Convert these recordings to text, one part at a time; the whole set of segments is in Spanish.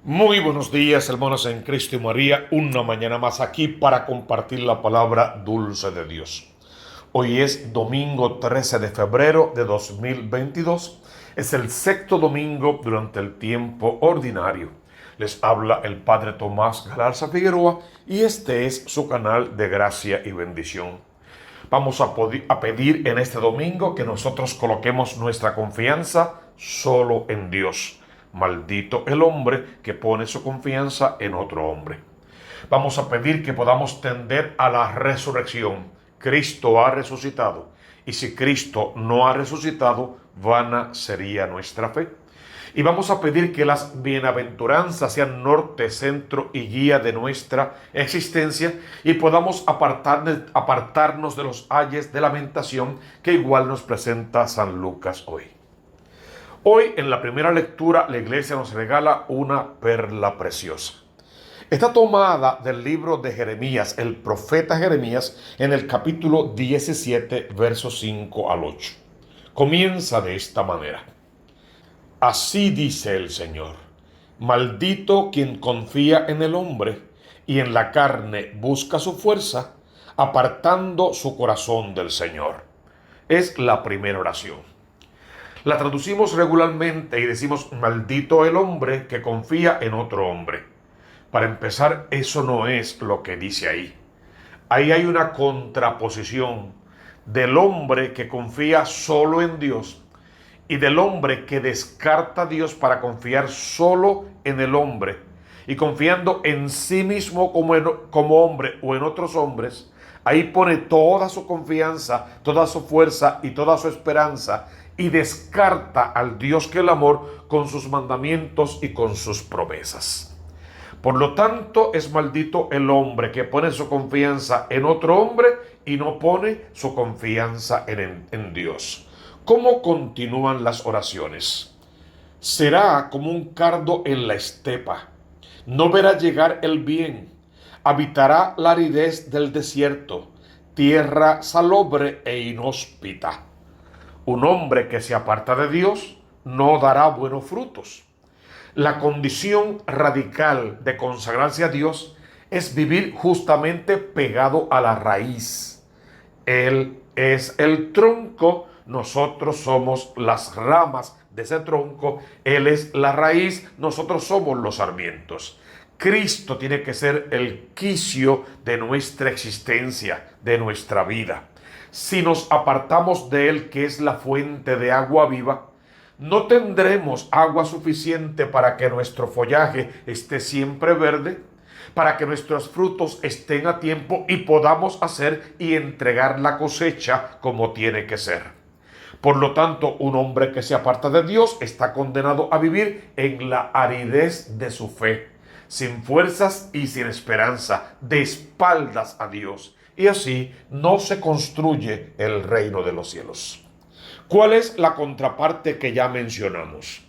Muy buenos días, hermanos en Cristo y María. Una mañana más aquí para compartir la palabra dulce de Dios. Hoy es domingo 13 de febrero de 2022. Es el sexto domingo durante el tiempo ordinario. Les habla el Padre Tomás Galarza Figueroa y este es su canal de gracia y bendición. Vamos a pedir en este domingo que nosotros coloquemos nuestra confianza solo en Dios. Maldito el hombre que pone su confianza en otro hombre. Vamos a pedir que podamos tender a la resurrección. Cristo ha resucitado. Y si Cristo no ha resucitado, vana sería nuestra fe. Y vamos a pedir que las bienaventuranzas sean norte, centro y guía de nuestra existencia y podamos apartarnos de los ayes de lamentación que igual nos presenta San Lucas hoy. Hoy en la primera lectura la iglesia nos regala una perla preciosa. Está tomada del libro de Jeremías, el profeta Jeremías, en el capítulo 17, versos 5 al 8. Comienza de esta manera. Así dice el Señor: maldito quien confía en el hombre y en la carne busca su fuerza, apartando su corazón del Señor. Es la primera oración. La traducimos regularmente y decimos: maldito el hombre que confía en otro hombre. Para empezar, eso no es lo que dice ahí. Ahí hay una contraposición del hombre que confía solo en Dios y del hombre que descarta a Dios para confiar solo en el hombre y confiando en sí mismo como hombre o en otros hombres. Ahí pone toda su confianza, toda su fuerza y toda su esperanza y descarta al Dios que es el amor con sus mandamientos y con sus promesas. Por lo tanto, es maldito el hombre que pone su confianza en otro hombre y no pone su confianza en Dios. ¿Cómo continúan las oraciones? Será como un cardo en la estepa. No verá llegar el bien. Habitará la aridez del desierto, tierra salobre e inhóspita. Un hombre que se aparta de Dios no dará buenos frutos. La condición radical de consagrarse a Dios es vivir justamente pegado a la raíz. Él es el tronco, nosotros somos las ramas de ese tronco, Él es la raíz, nosotros somos los sarmientos. Cristo tiene que ser el quicio de nuestra existencia, de nuestra vida. Si nos apartamos de Él, que es la fuente de agua viva, no tendremos agua suficiente para que nuestro follaje esté siempre verde, para que nuestros frutos estén a tiempo y podamos hacer y entregar la cosecha como tiene que ser. Por lo tanto, un hombre que se aparta de Dios está condenado a vivir en la aridez de su fe, sin fuerzas y sin esperanza, de espaldas a Dios. Y así no se construye el reino de los cielos. ¿Cuál es la contraparte que ya mencionamos?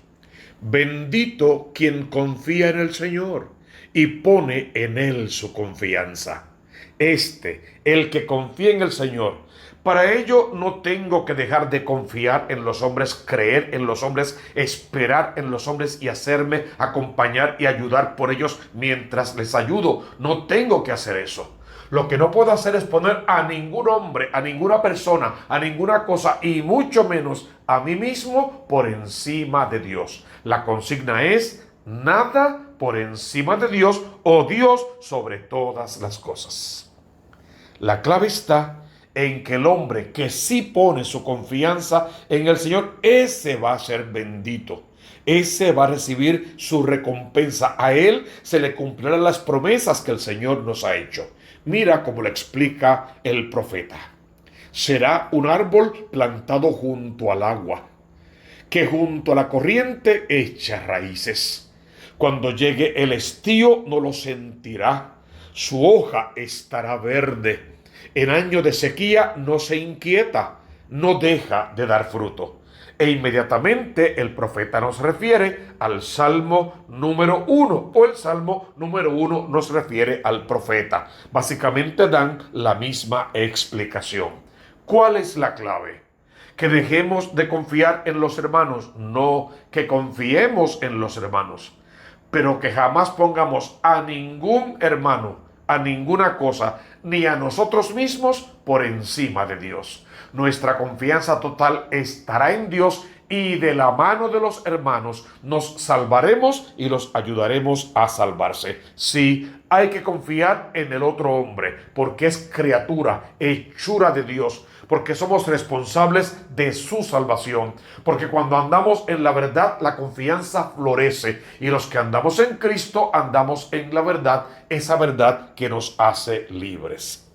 Bendito quien confía en el Señor y pone en Él su confianza. El que confía en el Señor. Para ello no tengo que dejar de confiar en los hombres, creer en los hombres, esperar en los hombres y hacerme acompañar y ayudar por ellos mientras les ayudo. No tengo que hacer eso. Lo que no puedo hacer es poner a ningún hombre, a ninguna persona, a ninguna cosa y mucho menos a mí mismo por encima de Dios. La consigna es nada por encima de Dios o Dios sobre todas las cosas. La clave está en que el hombre que sí pone su confianza en el Señor, ese va a ser bendito. Ese va a recibir su recompensa. A él se le cumplirán las promesas que el Señor nos ha hecho. Mira cómo lo explica el profeta. Será un árbol plantado junto al agua, que junto a la corriente echa raíces. Cuando llegue el estío no lo sentirá. Su hoja estará verde. En año de sequía no se inquieta, no deja de dar fruto. E inmediatamente el profeta nos refiere al Salmo número 1, o el Salmo número 1 nos refiere al profeta. Básicamente dan la misma explicación. ¿Cuál es la clave? Que dejemos de confiar en los hermanos, no que confiemos en los hermanos. pero que jamás pongamos a ningún hermano, a ninguna cosa, ni a nosotros mismos por encima de Dios. Nuestra confianza total estará en Dios y de la mano de los hermanos nos salvaremos y los ayudaremos a salvarse. Sí, hay que confiar en el otro hombre, porque es criatura, hechura de Dios, porque somos responsables de su salvación, porque cuando andamos en la verdad, la confianza florece, y los que andamos en Cristo, andamos en la verdad, esa verdad que nos hace libres.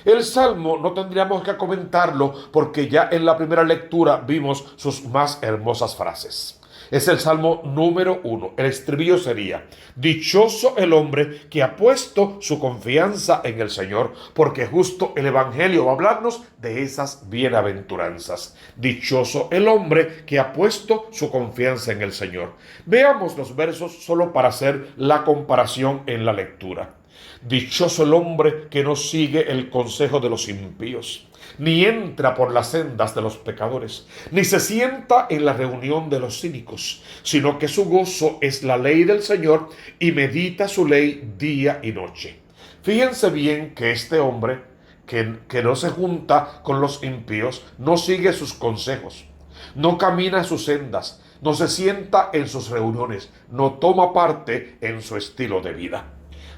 El Salmo no tendríamos que comentarlo porque ya en la primera lectura vimos sus más hermosas frases. Es el Salmo número 1. El estribillo sería: dichoso el hombre que ha puesto su confianza en el Señor, porque justo el Evangelio va a hablarnos de esas bienaventuranzas. Dichoso el hombre que ha puesto su confianza en el Señor. Veamos los versos solo para hacer la comparación en la lectura. Dichoso el hombre que no sigue el consejo de los impíos, ni entra por las sendas de los pecadores, ni se sienta en la reunión de los cínicos, sino que su gozo es la ley del Señor y medita su ley día y noche. Fíjense bien que este hombre que no se junta con los impíos, no sigue sus consejos, no camina sus sendas, no se sienta en sus reuniones, no toma parte en su estilo de vida.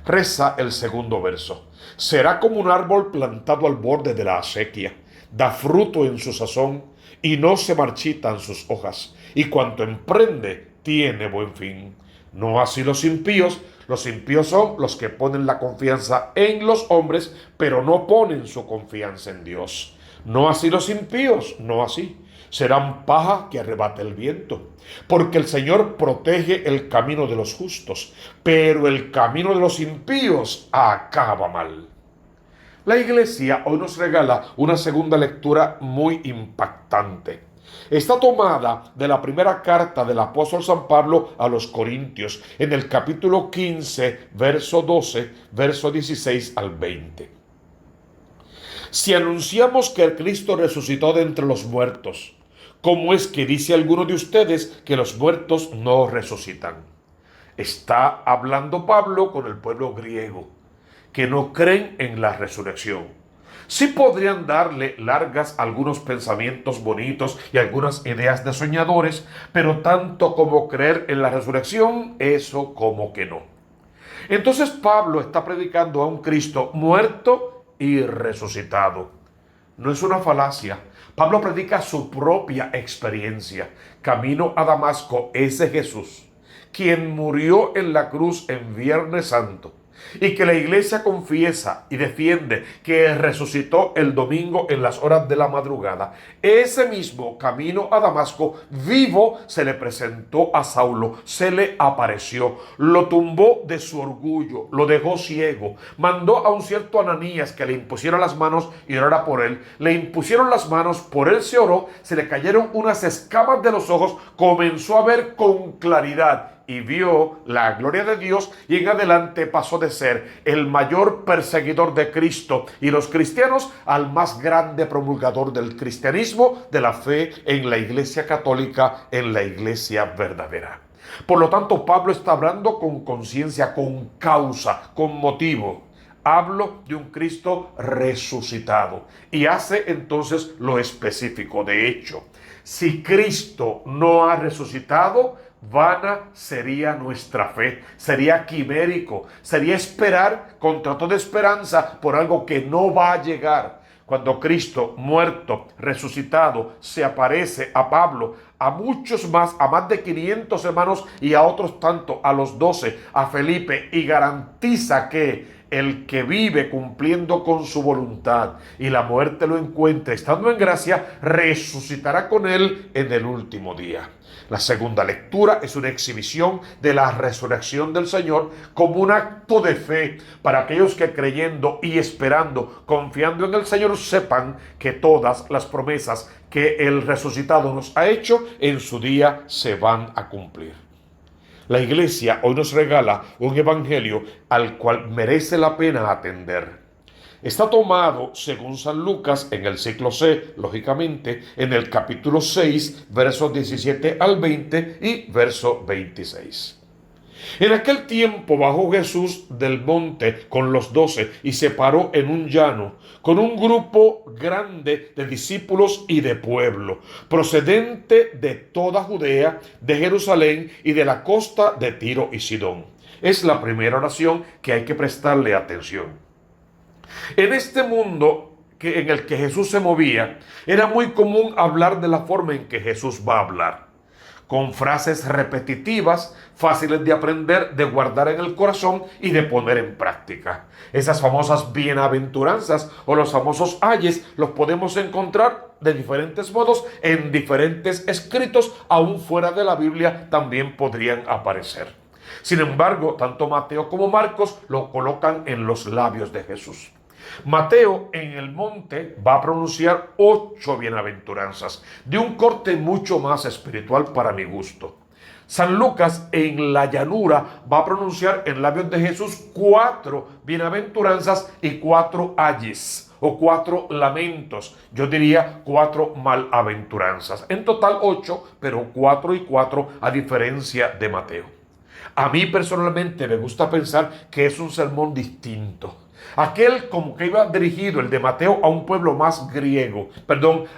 Reza el segundo verso: será como un árbol plantado al borde de la acequia, da fruto en su sazón y no se marchitan sus hojas, y cuanto emprende tiene buen fin. No así los impíos son los que ponen la confianza en los hombres, pero no ponen su confianza en Dios. No así los impíos, no así. Serán paja que arrebata el viento, porque el Señor protege el camino de los justos, pero el camino de los impíos acaba mal. La Iglesia hoy nos regala una segunda lectura muy impactante. Está tomada de la primera carta del apóstol San Pablo a los Corintios, en el capítulo 15, verso 12, verso 16 al 20. Si anunciamos que el Cristo resucitó de entre los muertos, ¿cómo es que dice alguno de ustedes que los muertos no resucitan? Está hablando Pablo con el pueblo griego, que no creen en la resurrección. Sí podrían darle largas algunos pensamientos bonitos y algunas ideas de soñadores, pero tanto como creer en la resurrección, eso como que no. Entonces Pablo está predicando a un Cristo muerto y resucitado. No es una falacia. Pablo predica su propia experiencia. Camino a Damasco, ese Jesús, quien murió en la cruz en Viernes Santo, y que la iglesia confiesa y defiende que resucitó el domingo en las horas de la madrugada. Ese mismo camino a Damasco, vivo, se le presentó a Saulo, se le apareció, lo tumbó de su orgullo, lo dejó ciego, mandó a un cierto Ananías que le impusiera las manos y orara por él. Le impusieron las manos, por él se oró, se le cayeron unas escamas de los ojos, comenzó a ver con claridad y vio la gloria de Dios, y en adelante pasó de ser el mayor perseguidor de Cristo y los cristianos al más grande promulgador del cristianismo, de la fe en la Iglesia católica, en la Iglesia verdadera. Por lo tanto, Pablo está hablando con conciencia, con causa, con motivo. Hablo de un Cristo resucitado, y hace entonces lo específico. De hecho, si Cristo no ha resucitado, vana sería nuestra fe, sería quimérico, sería esperar contra toda esperanza por algo que no va a llegar. Cuando Cristo, muerto, resucitado, se aparece a Pablo, a muchos más, a más de 500 hermanos y a otros tanto, a los 12, a Felipe, y garantiza que el que vive cumpliendo con su voluntad y la muerte lo encuentre estando en gracia, resucitará con él en el último día. La segunda lectura es una exhibición de la resurrección del Señor como un acto de fe para aquellos que, creyendo y esperando, confiando en el Señor, sepan que todas las promesas que el resucitado nos ha hecho en su día se van a cumplir. La Iglesia hoy nos regala un evangelio al cual merece la pena atender. Está tomado, según San Lucas, en el ciclo C, lógicamente, en el capítulo 6, versos 17 al 20 y verso 26. En aquel tiempo bajó Jesús del monte con los 12 y se paró en un llano con un grupo grande de discípulos y de pueblo, procedente de toda Judea, de Jerusalén y de la costa de Tiro y Sidón. Es la primera oración que hay que prestarle atención. En este mundo en el que Jesús se movía, era muy común hablar de la forma en que Jesús va a hablar, con frases repetitivas, fáciles de aprender, de guardar en el corazón y de poner en práctica. Esas famosas bienaventuranzas o los famosos ayes los podemos encontrar de diferentes modos en diferentes escritos, aún fuera de la Biblia también podrían aparecer. Sin embargo, tanto Mateo como Marcos lo colocan en los labios de Jesús. Mateo en el monte va a pronunciar 8 bienaventuranzas, de un corte mucho más espiritual para mi gusto. San Lucas en la llanura va a pronunciar en labios de Jesús 4 bienaventuranzas y 4 ayes o 4 lamentos. Yo diría 4 malaventuranzas. En total 8, pero 4 y 4 a diferencia de Mateo. A mí personalmente me gusta pensar que es un sermón distinto. Aquel como que iba dirigido, el de Mateo, a un pueblo más griego,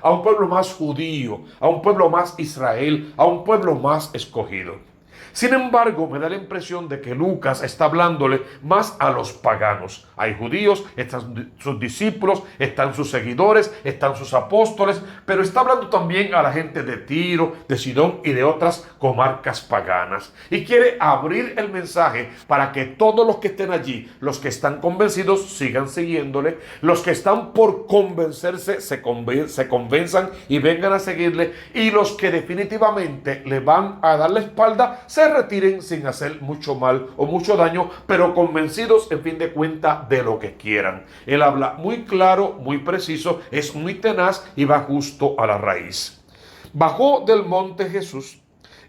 a un pueblo más judío, a un pueblo más Israel, a un pueblo más escogido. Sin embargo, me da la impresión de que Lucas está hablándole más a los paganos. Hay judíos, están sus discípulos, están sus seguidores, están sus apóstoles, pero está hablando también a la gente de Tiro, de Sidón y de otras comarcas paganas. Y quiere abrir el mensaje para que todos los que estén allí, los que están convencidos, sigan siguiéndole, los que están por convencerse, se convenzan y vengan a seguirle, y los que definitivamente le van a dar la espalda, se retiren sin hacer mucho mal o mucho daño, pero convencidos en fin de cuentas de lo que quieran. Él habla muy claro, muy preciso, es muy tenaz y va justo a la raíz. Bajó del monte Jesús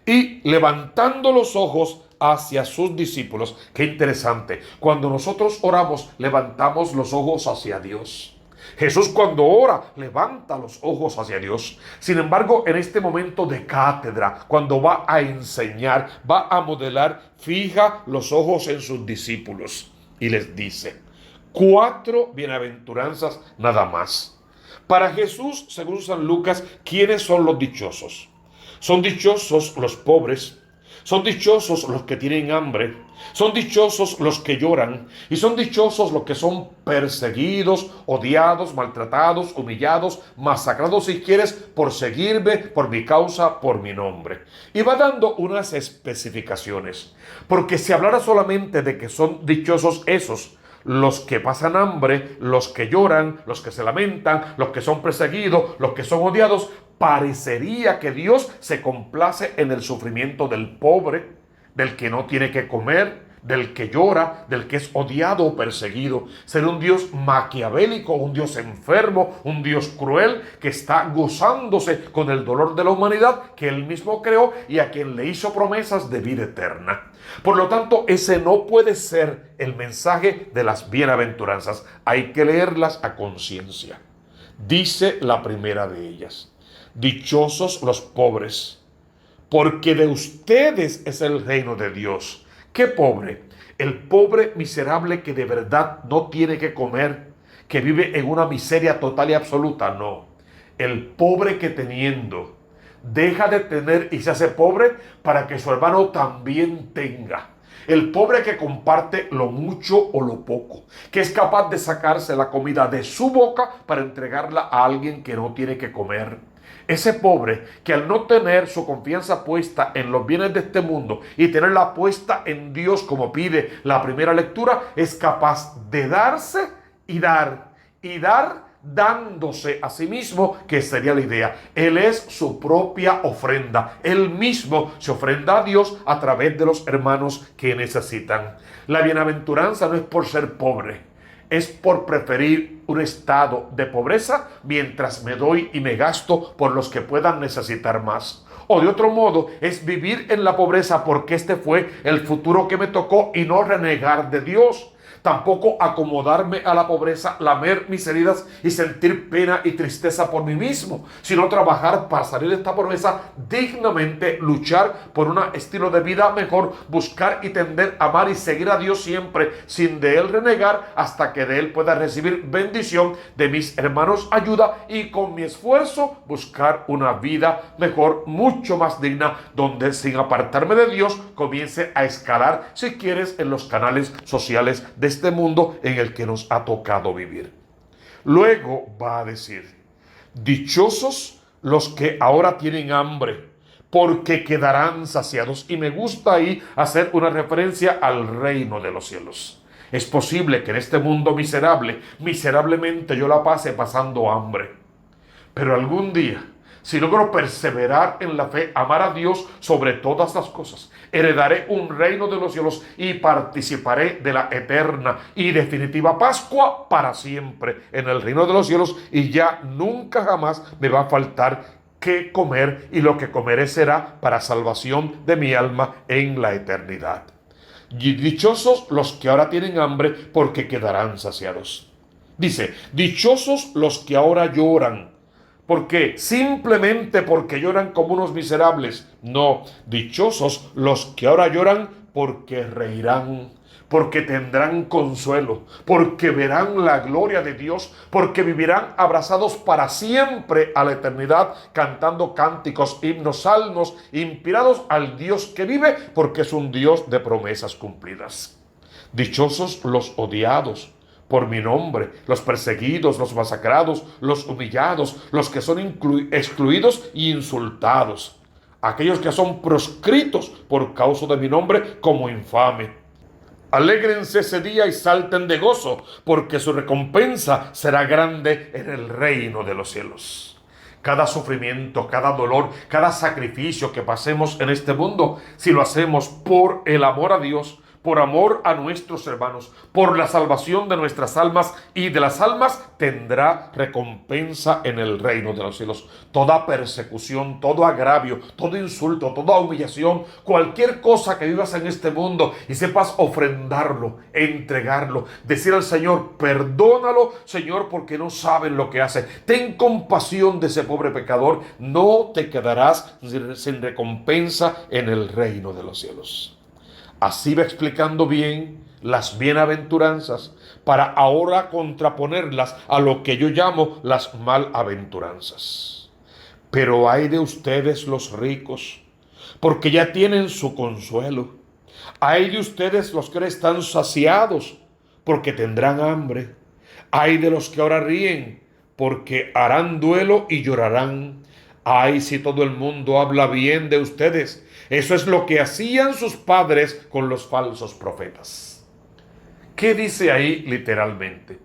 y levantando los ojos hacia sus discípulos. Qué interesante, cuando nosotros oramos levantamos los ojos hacia Dios. Jesús cuando ora levanta los ojos hacia Dios. Sin embargo, en este momento de cátedra, cuando va a enseñar, va a modelar, fija los ojos en sus discípulos y les dice 4 bienaventuranzas nada más. Para Jesús, según San Lucas, ¿quiénes son los dichosos? Son dichosos los pobres, son dichosos los que tienen hambre, son dichosos los que lloran y son dichosos los que son perseguidos, odiados, maltratados, humillados, masacrados si quieres por seguirme, por mi causa, por mi nombre. Y va dando unas especificaciones, porque si hablara solamente de que son dichosos esos, los que pasan hambre, los que lloran, los que se lamentan, los que son perseguidos, los que son odiados, parecería que Dios se complace en el sufrimiento del pobre, del que no tiene que comer, del que llora, del que es odiado o perseguido. Ser un Dios maquiavélico, un Dios enfermo, un Dios cruel que está gozándose con el dolor de la humanidad que Él mismo creó y a quien le hizo promesas de vida eterna. Por lo tanto, ese no puede ser el mensaje de las bienaventuranzas. Hay que leerlas a conciencia. Dice la primera de ellas: dichosos los pobres, porque de ustedes es el reino de Dios. ¿Qué pobre? El pobre miserable que de verdad no tiene que comer, que vive en una miseria total y absoluta. No. El pobre que teniendo deja de tener y se hace pobre para que su hermano también tenga. El pobre que comparte lo mucho o lo poco, que es capaz de sacarse la comida de su boca para entregarla a alguien que no tiene que comer. Ese pobre que al no tener su confianza puesta en los bienes de este mundo y tenerla puesta en Dios, como pide la primera lectura, es capaz de darse y dar dándose a sí mismo, que sería la idea. Él es su propia ofrenda. Él mismo se ofrenda a Dios a través de los hermanos que necesitan. La bienaventuranza no es por ser pobre, es por preferir un estado de pobreza mientras me doy y me gasto por los que puedan necesitar más. O de otro modo, es vivir en la pobreza porque este fue el futuro que me tocó y no renegar de Dios. Tampoco acomodarme a la pobreza, lamer mis heridas y sentir pena y tristeza por mí mismo, sino trabajar para salir de esta pobreza dignamente, luchar por un estilo de vida mejor, buscar y tender, amar y seguir a Dios siempre, sin de Él renegar, hasta que de Él pueda recibir bendición, de mis hermanos ayuda, y con mi esfuerzo buscar una vida mejor, mucho más digna, donde sin apartarme de Dios comience a escalar, si quieres, en los canales sociales de este mundo en el que nos ha tocado vivir. Luego va a decir: dichosos los que ahora tienen hambre, porque quedarán saciados. Y me gusta ahí hacer una referencia al reino de los cielos. Es posible que en este mundo miserablemente yo la pase pasando hambre, pero algún día, si logro perseverar en la fe, amar a Dios sobre todas las cosas, heredaré un reino de los cielos y participaré de la eterna y definitiva Pascua para siempre en el reino de los cielos, y ya nunca jamás me va a faltar qué comer, y lo que comeré será para salvación de mi alma en la eternidad. Y dichosos los que ahora tienen hambre, porque quedarán saciados. Dice: dichosos los que ahora lloran. ¿Por qué? Simplemente porque lloran como unos miserables. No, dichosos los que ahora lloran, porque reirán, porque tendrán consuelo, porque verán la gloria de Dios, porque vivirán abrazados para siempre a la eternidad, cantando cánticos, himnos, salmos, inspirados al Dios que vive, porque es un Dios de promesas cumplidas. Dichosos los odiados por mi nombre, los perseguidos, los masacrados, los humillados, los que son excluidos e insultados, aquellos que son proscritos por causa de mi nombre como infame. Alégrense ese día y salten de gozo, porque su recompensa será grande en el reino de los cielos. Cada sufrimiento, cada dolor, cada sacrificio que pasemos en este mundo, si lo hacemos por el amor a Dios, por amor a nuestros hermanos, por la salvación de nuestras almas y de las almas, tendrá recompensa en el reino de los cielos. Toda persecución, todo agravio, todo insulto, toda humillación, cualquier cosa que vivas en este mundo y sepas ofrendarlo, entregarlo, decir al Señor: perdónalo, Señor, porque no saben lo que hace. Ten compasión de ese pobre pecador. No te quedarás sin recompensa en el reino de los cielos. Así va explicando bien las bienaventuranzas, para ahora contraponerlas a lo que yo llamo las malaventuranzas. Pero ay de ustedes los ricos, porque ya tienen su consuelo. Ay de ustedes los que ahora están saciados, porque tendrán hambre. Ay de los que ahora ríen, porque harán duelo y llorarán. Ay, si todo el mundo habla bien de ustedes. Eso es lo que hacían sus padres con los falsos profetas. ¿Qué dice ahí literalmente?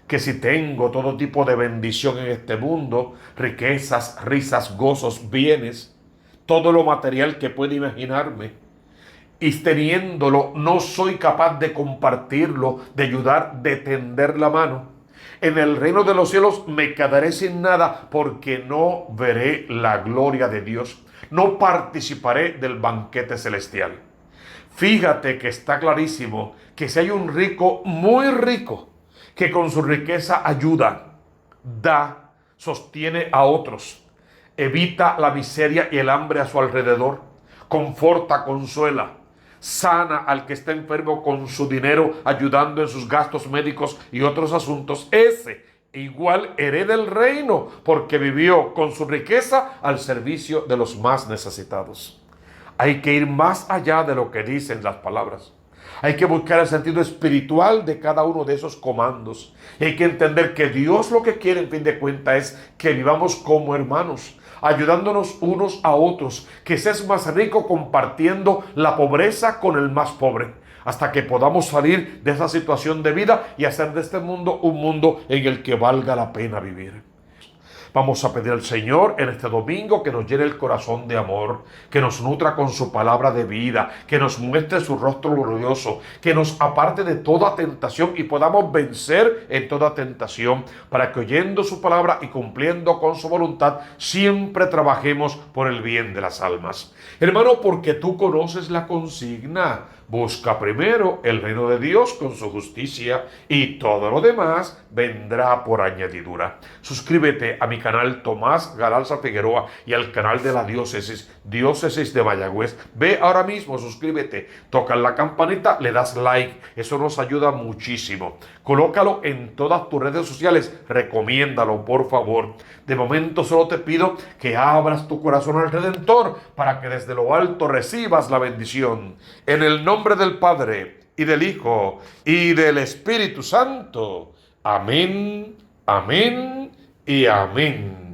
Que si tengo todo tipo de bendición en este mundo, riquezas, risas, gozos, bienes, todo lo material que pueda imaginarme, y teniéndolo no soy capaz de compartirlo, de ayudar, de tender la mano, en el reino de los cielos me quedaré sin nada, porque no veré la gloria de Dios, no participaré del banquete celestial. Fíjate que está clarísimo que si hay un rico, muy rico, que con su riqueza ayuda, da, sostiene a otros, evita la miseria y el hambre a su alrededor, conforta, consuela, sana al que está enfermo con su dinero, ayudando en sus gastos médicos y otros asuntos, ese igual hereda el reino, porque vivió con su riqueza al servicio de los más necesitados. Hay que ir más allá de lo que dicen las palabras. Hay que buscar el sentido espiritual de cada uno de esos comandos. Y hay que entender que Dios lo que quiere, en fin de cuentas, es que vivamos como hermanos, ayudándonos unos a otros, que seas más rico compartiendo la pobreza con el más pobre, hasta que podamos salir de esa situación de vida y hacer de este mundo un mundo en el que valga la pena vivir. Vamos a pedir al Señor en este domingo que nos llene el corazón de amor, que nos nutra con su palabra de vida, que nos muestre su rostro glorioso, que nos aparte de toda tentación y podamos vencer en toda tentación, para que oyendo su palabra y cumpliendo con su voluntad, siempre trabajemos por el bien de las almas. Hermano, porque tú conoces la consigna, Busca primero el reino de Dios con su justicia y todo lo demás vendrá por añadidura. Suscríbete a mi canal Tomás Galarza Figueroa y al canal de la Diócesis de Mayagüez. Ve ahora mismo, suscríbete, toca la campanita, le das like, eso nos ayuda muchísimo. Colócalo en todas tus redes sociales, recomiéndalo por favor. De momento solo te pido que abras tu corazón al Redentor para que desde lo alto recibas la bendición. En el nombre del Padre, y del Hijo, y del Espíritu Santo. Amén, amén y amén.